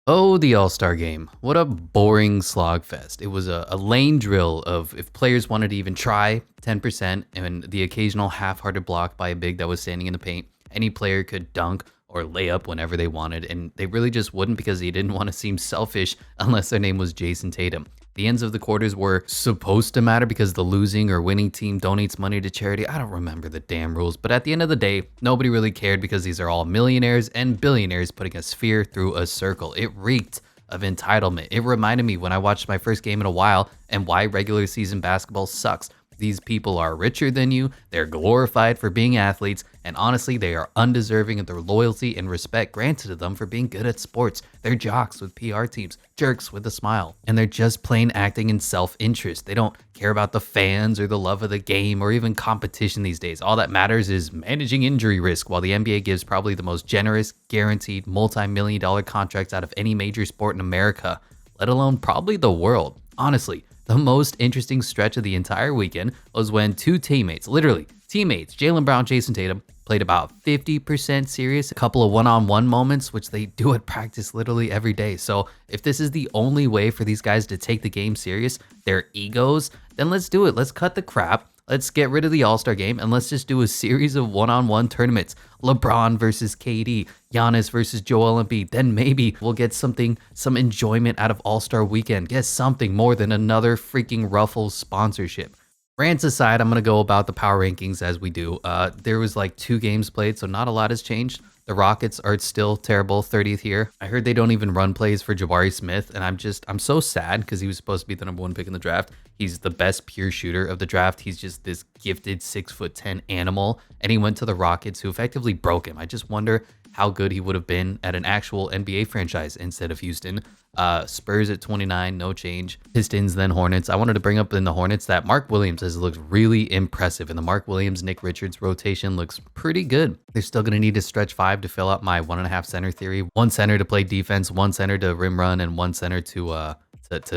Oh, the All-Star game. What a boring slogfest. It was a lane drill of if players wanted to even try 10% and the occasional half-hearted block by a big that was standing in the paint. Any player could dunk or lay up whenever they wanted, and they really just wouldn't because they didn't want to seem selfish unless their name was Jason Tatum. The ends of the quarters were supposed to matter because the losing or winning team donates money to charity. I don't remember the damn rules, but at the end of the day, nobody really cared because these are all millionaires and billionaires putting a sphere through a circle. It reeked of entitlement. It reminded me when I watched my first game in a while and why regular season basketball sucks. These people are richer than you, they're glorified for being athletes, and honestly, they are undeserving of the loyalty and respect granted to them for being good at sports. They're jocks with PR teams, jerks with a smile, and they're just plain acting in self-interest. They don't care about the fans or the love of the game or even competition these days. All that matters is managing injury risk, while the NBA gives probably the most generous, guaranteed, multi-million-dollar contracts out of any major sport in America, let alone probably the world. Honestly, the most interesting stretch of the entire weekend was when two teammates, literally teammates, Jaylen Brown, Jason Tatum, played about 50% serious, a couple of one-on-one moments, which they do at practice literally every day. So if this is the only way for these guys to take the game serious, their egos, then let's do it. Let's cut the crap. Let's get rid of the All-Star game and let's just do a series of one-on-one tournaments. LeBron versus KD, Giannis versus Joel Embiid. Then maybe we'll get some enjoyment out of All-Star weekend. Get something more than another freaking Ruffles sponsorship. Rants aside, I'm going to go about the power rankings as we do. There was like 2 games played, so not a lot has changed. The Rockets are still terrible, 30th here. I heard they don't even run plays for Jabari Smith, and I'm so sad because he was supposed to be the #1 pick in the draft. He's the best pure shooter of the draft. He's just this gifted 6'10" animal, and he went to the Rockets, who effectively broke him. I just wonder how good he would have been at an actual NBA franchise instead of Houston. Spurs at 29, no change. Pistons, then Hornets. I wanted to bring up in the Hornets that Mark Williams has looked really impressive, and the Mark Williams, Nick Richards rotation looks pretty good. They're still going to need to stretch 5 to fill out my 1.5 center theory. 1 center to play defense, 1 center to rim run, and 1 center to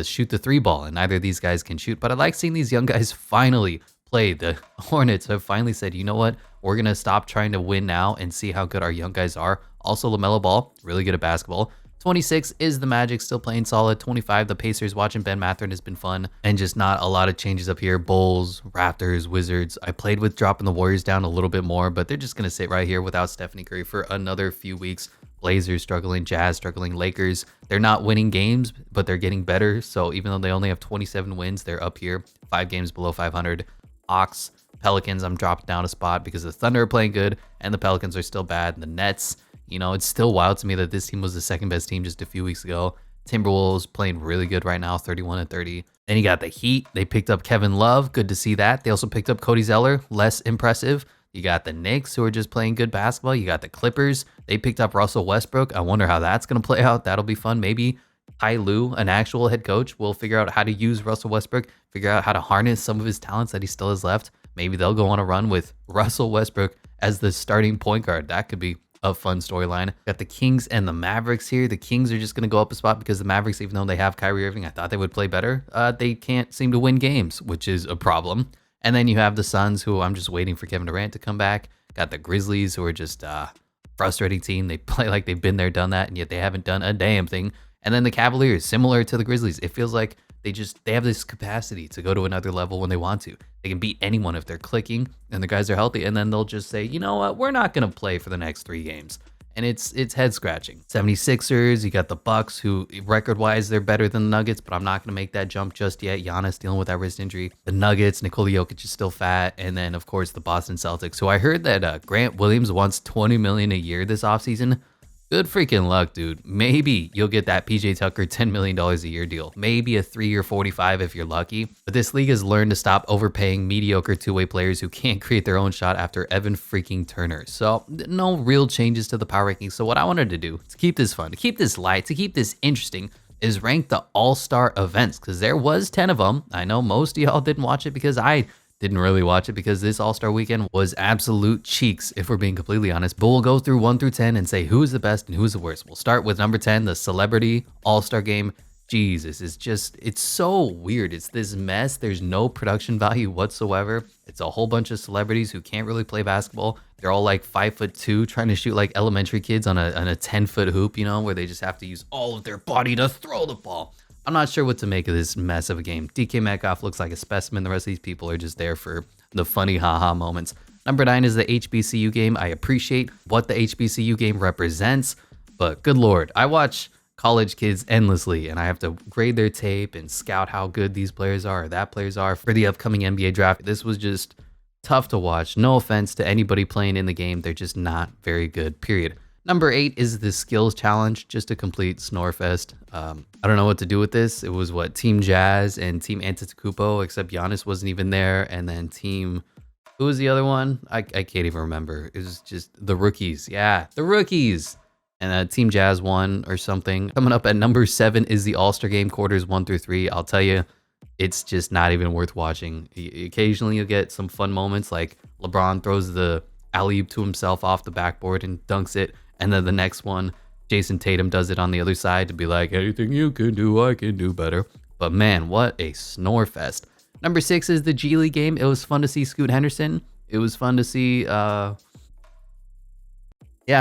shoot the 3 ball, and neither of these guys can shoot. But I like seeing these young guys finally play. The Hornets have finally said, you know what? We're going to stop trying to win now and see how good our young guys are. Also, LaMelo Ball, really good at basketball. 26 is the Magic, still playing solid. 25, the Pacers. Watching Ben Mathurin has been fun. And just not a lot of changes up here. Bulls, Raptors, Wizards. I played with dropping the Warriors down a little bit more, but they're just going to sit right here without Stephanie Curry for another few weeks. Blazers struggling, Jazz struggling, Lakers. They're not winning games, but they're getting better. So even though they only have 27 wins, they're up here, 5 games below 500. Hawks, Pelicans, I'm dropped down a spot because the Thunder are playing good and the Pelicans are still bad. The Nets, you know, it's still wild to me that this team was the second best team just a few weeks ago. Timberwolves playing really good right now, 31-30. Then you got the Heat. They picked up Kevin Love. Good to see that. They also picked up Cody Zeller. Less impressive. You got the Knicks, who are just playing good basketball. You got the Clippers. They picked up Russell Westbrook. I wonder how that's going to play out. That'll be fun. Maybe Ty Lue, an actual head coach, will figure out how to use Russell Westbrook, figure out how to harness some of his talents that he still has left. Maybe they'll go on a run with Russell Westbrook as the starting point guard. That could be a fun storyline. Got the Kings and the Mavericks here. The Kings are just going to go up a spot because the Mavericks, even though they have Kyrie Irving, I thought they would play better. They can't seem to win games, which is a problem. And then you have the Suns, who I'm just waiting for Kevin Durant to come back. Got the Grizzlies, who are just frustrating team. They play like they've been there, done that, and yet they haven't done a damn thing. And then the Cavaliers, similar to the Grizzlies. It feels like they have this capacity to go to another level when they want to. They can beat anyone if they're clicking and the guys are healthy, and then they'll just say, you know what, we're not going to play for the next 3 games. And it's head scratching. 76ers, you got the Bucks, who record wise they're better than the Nuggets, but I'm not going to make that jump just yet. Giannis dealing with that wrist injury. The Nuggets, Nikola Jokic is still fat, and then of course the Boston Celtics, who I heard that Grant Williams wants $20 million a year this offseason. Good freaking luck, dude. Maybe you'll get that PJ Tucker $10 million a year deal. Maybe a 3 or 45 if you're lucky. But this league has learned to stop overpaying mediocre two-way players who can't create their own shot after Evan freaking Turner. So no real changes to the power rankings. So what I wanted to do to keep this fun, to keep this light, to keep this interesting, is rank the all-star events, because there was 10 of them. I know most of y'all didn't watch it because I didn't really watch it because this All-Star weekend was absolute cheeks, if we're being completely honest. But we'll go through 1 through 10 and say who's the best and who's the worst. We'll start with number 10, the Celebrity All-Star Game. Jesus, it's so weird. It's this mess. There's no production value whatsoever. It's a whole bunch of celebrities who can't really play basketball. They're all like 5'2", trying to shoot like elementary kids on a 10-foot hoop, you know, where they just have to use all of their body to throw the ball. I'm not sure what to make of this mess of a game. DK Metcalf looks like a specimen. The rest of these people are just there for the funny haha moments. Number 9 is the HBCU game. I appreciate what the HBCU game represents, but good lord, I watch college kids endlessly and I have to grade their tape and scout how good these players are or that players are for the upcoming NBA draft. This was just tough to watch. No offense to anybody playing in the game. They're just not very good, period. Number 8 is the skills challenge, just a complete snore fest. I don't know what to do with this. It was what, Team Jazz and Team Antetokounmpo, except Giannis wasn't even there. And then who was the other one? I can't even remember. It was just the rookies. Yeah, the rookies. And Team Jazz won or something. Coming up at number 7 is the All-Star Game quarters 1 through 3. I'll tell you, it's just not even worth watching. Occasionally you'll get some fun moments like LeBron throws the alley-oop to himself off the backboard and dunks it. And then the next one, Jason Tatum does it on the other side to be like, anything you can do, I can do better. But man, what a snore fest. Number 6 is the G League game. It was fun to see Scoot Henderson. It was fun to see,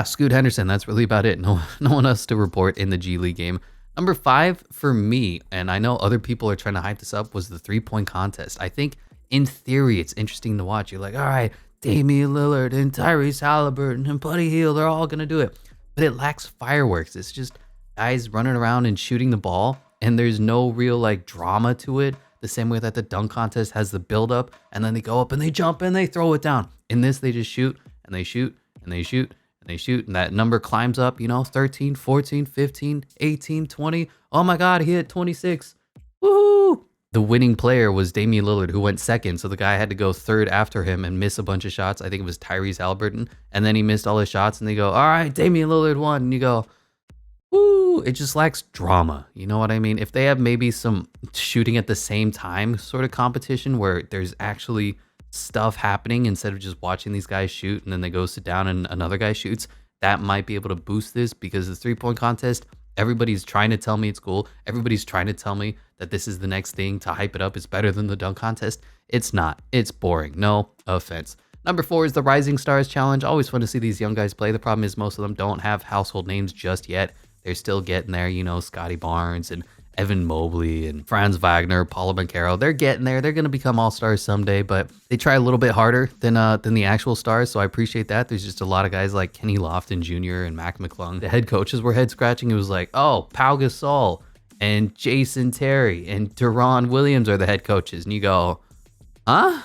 Scoot Henderson. That's really about it. No one else to report in the G League game. Number 5 for me, and I know other people are trying to hype this up, was the 3-point contest. I think in theory, it's interesting to watch. You're like, all right, Damian Lillard and Tyrese Halliburton and Buddy Hield, they're all going to do it. But it lacks fireworks. It's just guys running around and shooting the ball, and there's no real like drama to it. The same way that the dunk contest has the build up, and then they go up and they jump and they throw it down. In this, they just shoot and they shoot and they shoot and they shoot, and that number climbs up, 13, 14, 15, 18, 20. Oh my God, he hit 26. Woo! The winning player was Damian Lillard, who went second. So the guy had to go third after him and miss a bunch of shots. I think it was Tyrese Halliburton. And then he missed all his shots and they go, all right, Damian Lillard won. And you go, woo, it just lacks drama. You know what I mean? If they have maybe some shooting at the same time sort of competition where there's actually stuff happening instead of just watching these guys shoot and then they go sit down and another guy shoots, that might be able to boost this, because the 3-point contest, everybody's trying to tell me it's cool. Everybody's trying to tell me that this is the next thing to hype it up. It's better than the dunk contest. It's not. It's boring. No offense. Number 4 is the Rising Stars Challenge. Always fun to see these young guys play. The problem is most of them don't have household names just yet. They're still getting there, Scotty Barnes and Evan Mobley and Franz Wagner, Paulo Banchero. They're getting there. They're going to become all-stars someday, but they try a little bit harder than the actual stars, so I appreciate that. There's just a lot of guys like Kenny Lofton Jr. and Mac McClung. The head coaches were head-scratching. It was like, oh, Pau Gasol and Jason Terry and Deron Williams are the head coaches. And you go, huh?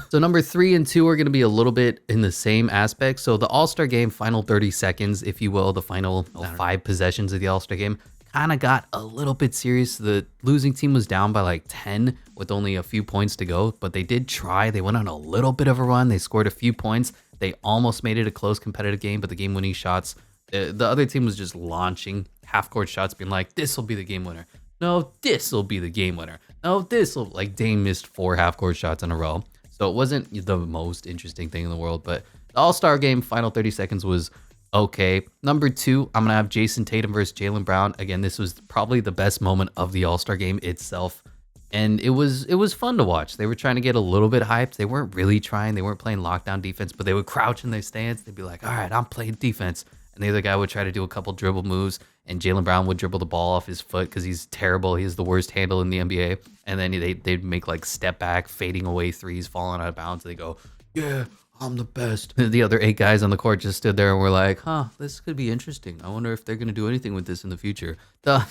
So number 3 and 2 are going to be a little bit in the same aspect. So the All-Star Game, final 30 seconds, if you will, the final 5 possessions of the All-Star Game, kind of got a little bit serious. The losing team was down by like 10 with only a few points to go, but they did try. They went on a little bit of a run. They scored a few points. They almost made it a close competitive game, but the game-winning shots, the other team was just launching half-court shots, being like, this will be the game winner. No, this will be the game winner. No, this will, like Dame missed 4 half-court shots in a row. So it wasn't the most interesting thing in the world, but the All-Star Game final 30 seconds was okay. Number 2, I'm going to have Jason Tatum versus Jaylen Brown. Again, this was probably the best moment of the All-Star Game itself. And it was fun to watch. They were trying to get a little bit hyped. They weren't really trying. They weren't playing lockdown defense, but they would crouch in their stance. They'd be like, all right, I'm playing defense. And the other guy would try to do a couple dribble moves, and Jaylen Brown would dribble the ball off his foot because he's terrible. He has the worst handle in the NBA. And then they'd make like step back, fading away threes, falling out of bounds. And they go, yeah, I'm the best. The other 8 guys on the court just stood there and were like, huh, this could be interesting. I wonder if they're going to do anything with this in the future. The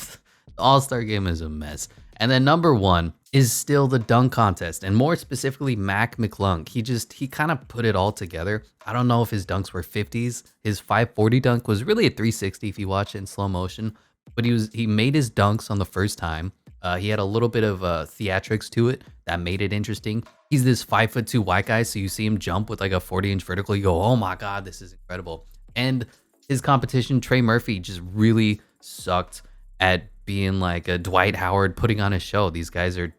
All-Star Game is a mess. And then number 1 is still the dunk contest, and more specifically Mac McClung. He kind of put it all together. I don't know if his dunks were 50s. His 540 dunk was really a 360 if you watch it in slow motion, but he made his dunks on the first time. He had a little bit of theatrics to it that made it interesting. He's this 5'2" white guy, so you see him jump with like a 40-inch vertical. You go, oh my God, this is incredible. And his competition, Trey Murphy, just really sucked at being like a Dwight Howard putting on a show. These guys are,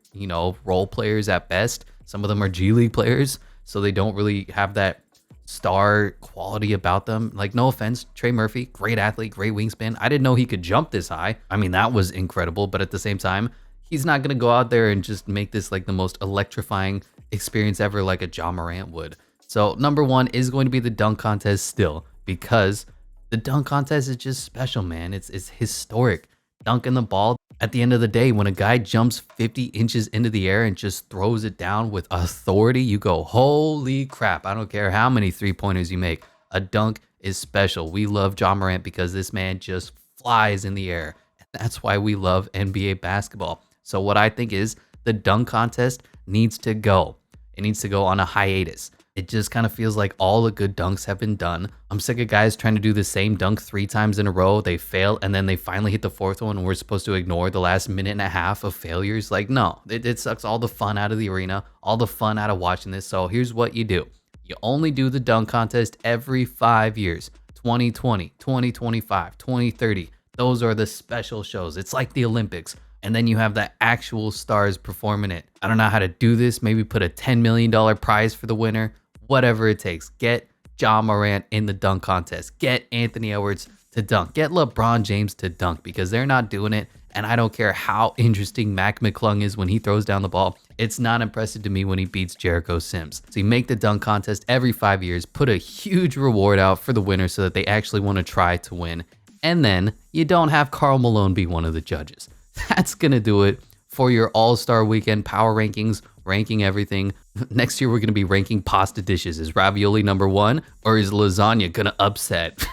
role players at best. Some of them are G League players, so they don't really have that star quality about them. Like, no offense, Trey Murphy, great athlete, great wingspan. I didn't know he could jump this high. I mean, that was incredible, but at the same time, he's not going to go out there and just make this like the most electrifying experience ever like a Ja Morant would. So number one is going to be the dunk contest still, because the dunk contest is just special, man. It's historic. Dunking the ball. At the end of the day, when a guy jumps 50 inches into the air and just throws it down with authority, you go, holy crap. I don't care how many 3-pointers you make. A dunk is special. We love Ja Morant because this man just flies in the air. And that's why we love NBA basketball. So what I think is the dunk contest needs to go. It needs to go on a hiatus. It just kind of feels like all the good dunks have been done. I'm sick of guys trying to do the same dunk 3 times in a row. They fail, and then they finally hit the 4th one, and we're supposed to ignore the last minute and a half of failures. Like, no, it sucks all the fun out of the arena, all the fun out of watching this. So here's what you do. You only do the dunk contest every 5 years. 2020, 2025, 2030. Those are the special shows. It's like the Olympics. And then you have the actual stars performing it. I don't know how to do this. Maybe put a $10 million prize for the winner. Whatever it takes. Get Ja Morant in the dunk contest. Get Anthony Edwards to dunk. Get LeBron James to dunk, because they're not doing it. And I don't care how interesting Mac McClung is when he throws down the ball. It's not impressive to me when he beats Jericho Sims. So you make the dunk contest every 5 years, put a huge reward out for the winner so that they actually want to try to win. And then you don't have Karl Malone be one of the judges. That's going to do it for your All-Star Weekend power rankings, ranking everything. Next year, we're going to be ranking pasta dishes. Is ravioli number 1, or is lasagna going to upset?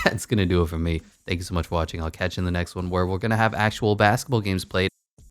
That's going to do it for me. Thank you so much for watching. I'll catch you in the next one, where we're going to have actual basketball games played.